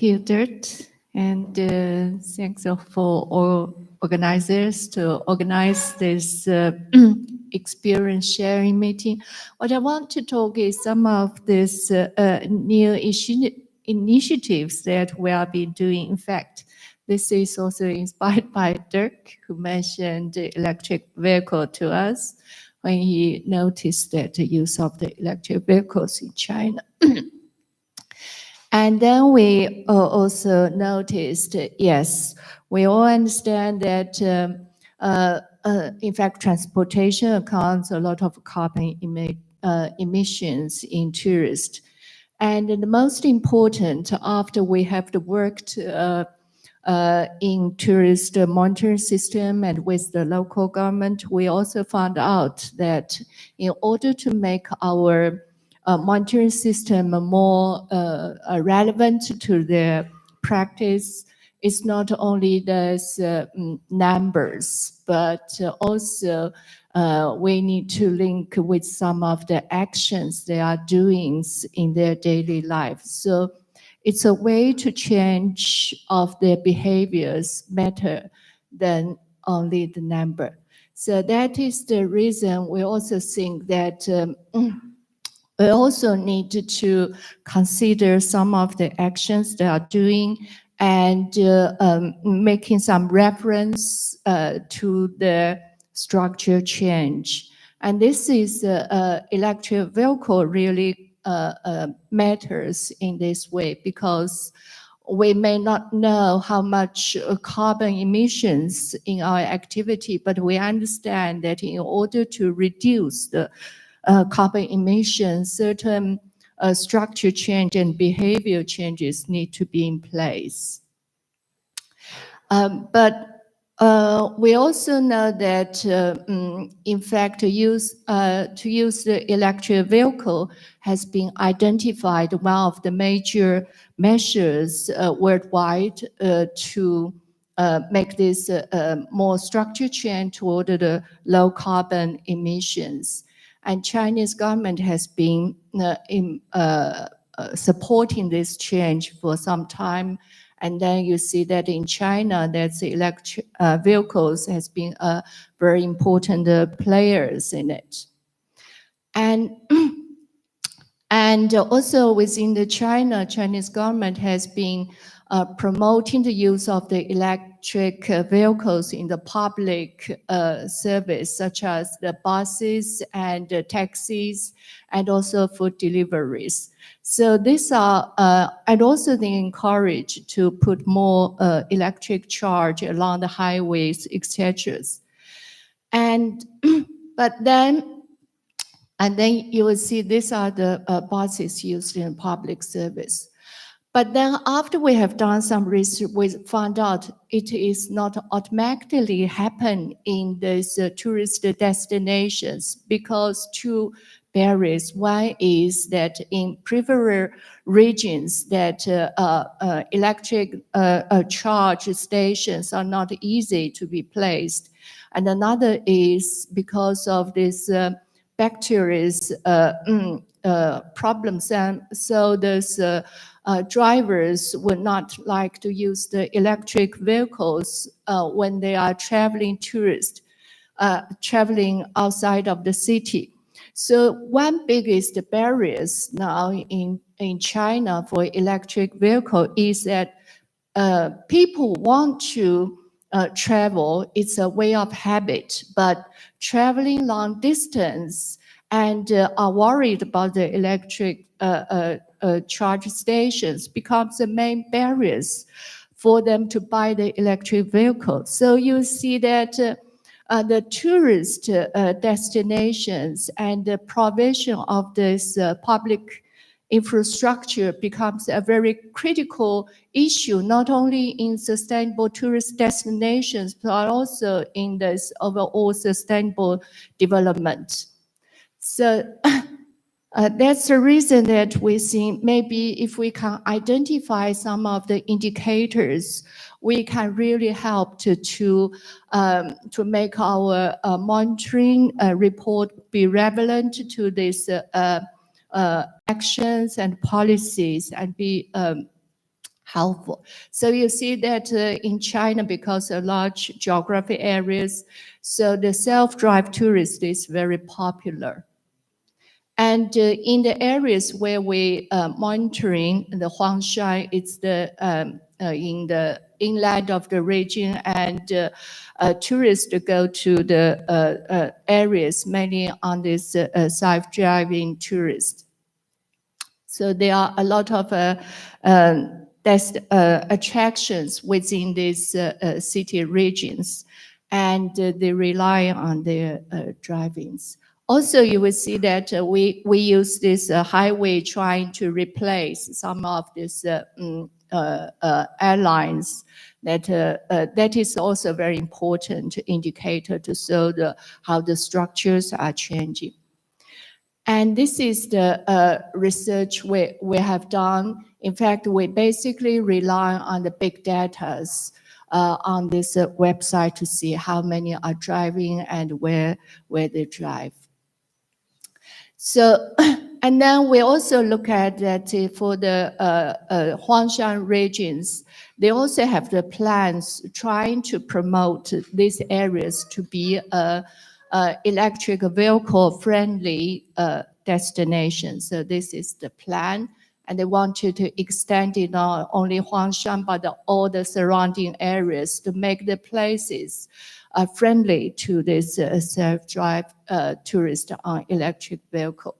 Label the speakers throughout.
Speaker 1: Thank you, Dirt, and thanks for all organizers to organize this experience sharing meeting. What I want to talk is some of these new initiatives that we have been doing. In fact, this is also inspired by Dirk, who mentioned the electric vehicle to us when he noticed that the use of the electric vehicles in China. And then we also noticed, yes, we all understand that, in fact, transportation accounts a lot of carbon emissions in tourists. And the most important, after we have worked in tourist monitoring system and with the local government, we also found out that in order to make our monitoring system more relevant to the practice, it's not only those numbers, but also we need to link with some of the actions they are doing in their daily life. So it's a way to change of their behaviors better than only the number. So that is the reason we also think that we also need to consider some of the actions they are doing and making some reference to the structure change. And this is electric vehicle really matters in this way, because we may not know how much carbon emissions in our activity, but we understand that in order to reduce the carbon emissions, certain structure change and behavior changes need to be in place. But we also know that, in fact, to use the electric vehicle has been identified one of the major measures worldwide to make this more structure change toward the low carbon emissions. And Chinese government has been supporting this change for some time. And then you see that in China, that the electric vehicles has been very important players in it. And and also within the Chinese government has been promoting the use of the electric vehicles in the public service, such as the buses and the taxis, and also food deliveries. So these are, and also they encourage to put more electric charge along the highways, etc. And and then you will see these are the buses used in public service. But then after we have done some research, we found out it is not automatically happen in these tourist destinations, because two barriers. One is that in peripheral regions that electric charge stations are not easy to be placed. And another is because of this bacteria's problems. And so those drivers would not like to use the electric vehicles when they are traveling traveling outside of the city. So one biggest barriers now in China for electric vehicle is that people want to travel. It's a way of habit, but traveling long distance and are worried about the electric charge stations becomes the main barriers for them to buy the electric vehicle. So you see that the tourist destinations and the provision of this public infrastructure becomes a very critical issue, not only in sustainable tourist destinations, but also in this overall sustainable development. So that's the reason that we think maybe if we can identify some of the indicators, we can really help to make our monitoring report be relevant to these actions and policies, and be helpful. So you see that in China, because of large geographic areas, so the self-drive tourist is very popular. And in the areas where we monitoring the Honggang, it's the in the inland of the region, and tourists go to the areas mainly on this self-driving tourists. So there are a lot of attractions within these city regions, and they rely on their drivings. Also, you will see that we use this highway trying to replace some of these airlines. That is also very important indicator to show how the structures are changing. And this is the research we have done. In fact, we basically rely on the big data on this website to see how many are driving and where they drive. So, and then we also look at that for the Huangshan regions, they also have the plans trying to promote these areas to be electric vehicle friendly destination. So this is the plan. And they wanted to extend it not only Huangshan, but all the surrounding areas to make the places friendly to this self-drive tourist on electric vehicle.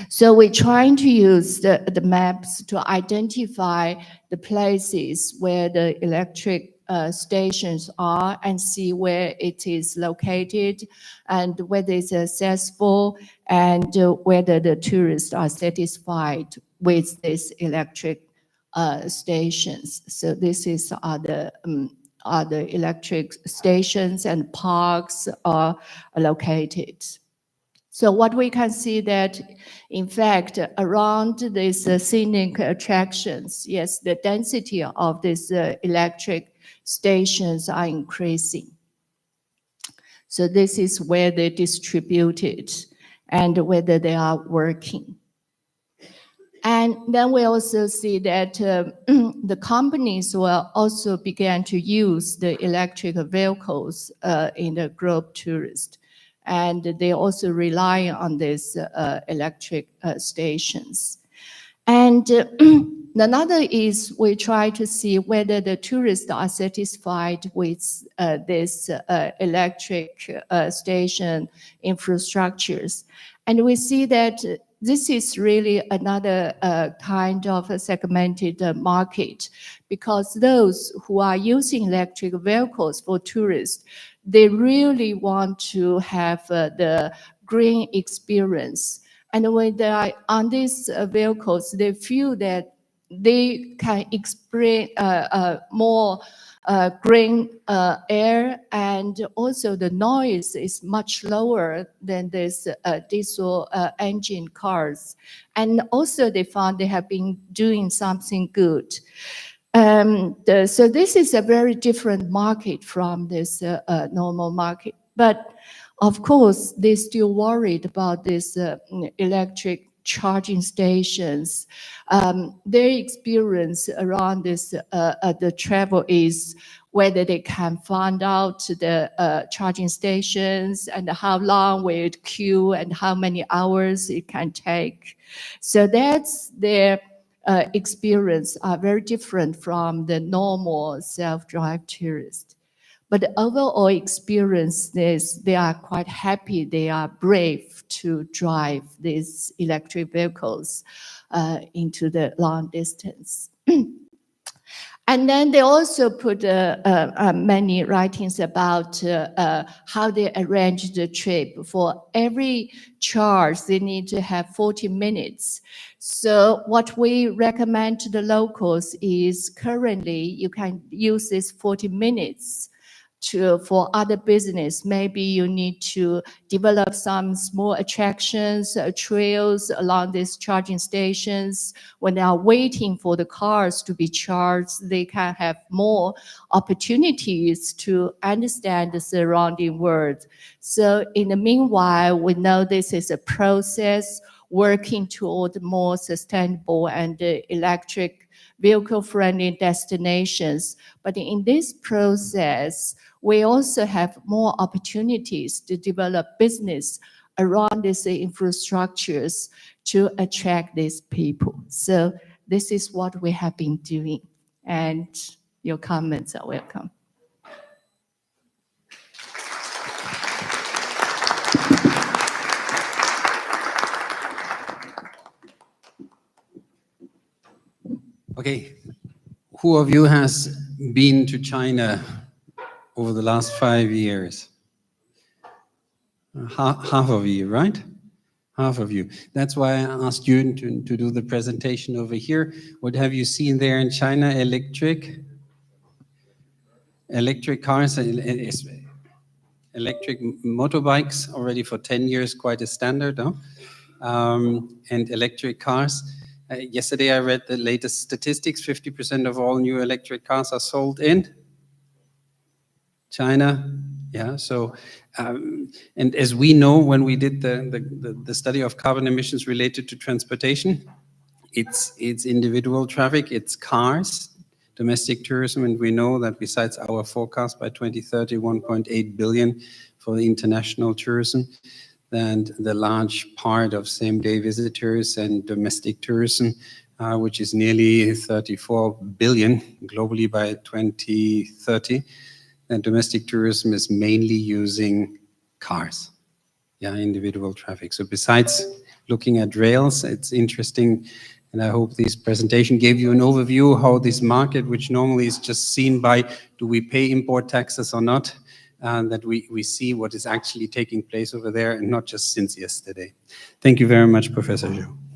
Speaker 1: So we're trying to use the maps to identify the places where the electric stations are and see where it is located and whether it's accessible and whether the tourists are satisfied with these electric stations. So this is other electric stations and parks are located. So what we can see that, in fact, around these scenic attractions, yes, the density of these electric stations are increasing. So this is where they're distributed and whether they are working. And then we also see that the companies will also begin to use the electric vehicles in the group tourist. And they also rely on these electric stations. And another is we try to see whether the tourists are satisfied with this electric station infrastructures. And we see that this is really another kind of a segmented market, because those who are using electric vehicles for tourists, they really want to have the green experience. And when they are on these vehicles, they feel that they can experience more green air, and also the noise is much lower than this diesel engine cars. And also they found they have been doing something good. So this is a very different market from this normal market. But of course, they're still worried about this electric charging stations. Their experience around this the travel is whether they can find out the charging stations and how long will it queue and how many hours it can take. So that's their experience are very different from the normal self-drive tourist. But the overall experience is they are quite happy, they are brave to drive these electric vehicles into the long distance. And then they also put many writings about how they arrange the trip. For every charge, they need to have 40 minutes. So what we recommend to the locals is currently you can use this 40 minutes for other business. Maybe you need to develop some small attractions, trails along these charging stations. When they are waiting for the cars to be charged, they can have more opportunities to understand the surrounding world. So in the meanwhile, we know this is a process. working toward more sustainable and electric vehicle-friendly destinations. But in this process, we also have more opportunities to develop business around these infrastructures to attract these people. So this is what we have been doing, and your comments are welcome.
Speaker 2: Okay, who of you has been to China over the last 5 years? Half of you, right? Half of you. That's why I asked you to do the presentation over here. What have you seen there in China? Electric cars, electric motorbikes already for 10 years, quite a standard, no? And electric cars. Yesterday I read the latest statistics, 50% of all new electric cars are sold in China. Yeah, so, and as we know, when we did the study of carbon emissions related to transportation, it's individual traffic, it's cars, domestic tourism, and we know that besides our forecast by 2030, 1.8 billion for the international tourism, and the large part of same-day visitors and domestic tourism, which is nearly 34 billion globally by 2030. And domestic tourism is mainly using cars, yeah, individual traffic. So besides looking at rails, it's interesting, and I hope this presentation gave you an overview how this market, which normally is just seen by do we pay import taxes or not, and that we see what is actually taking place over there and not just since yesterday. Thank you very much, Professor Zhou.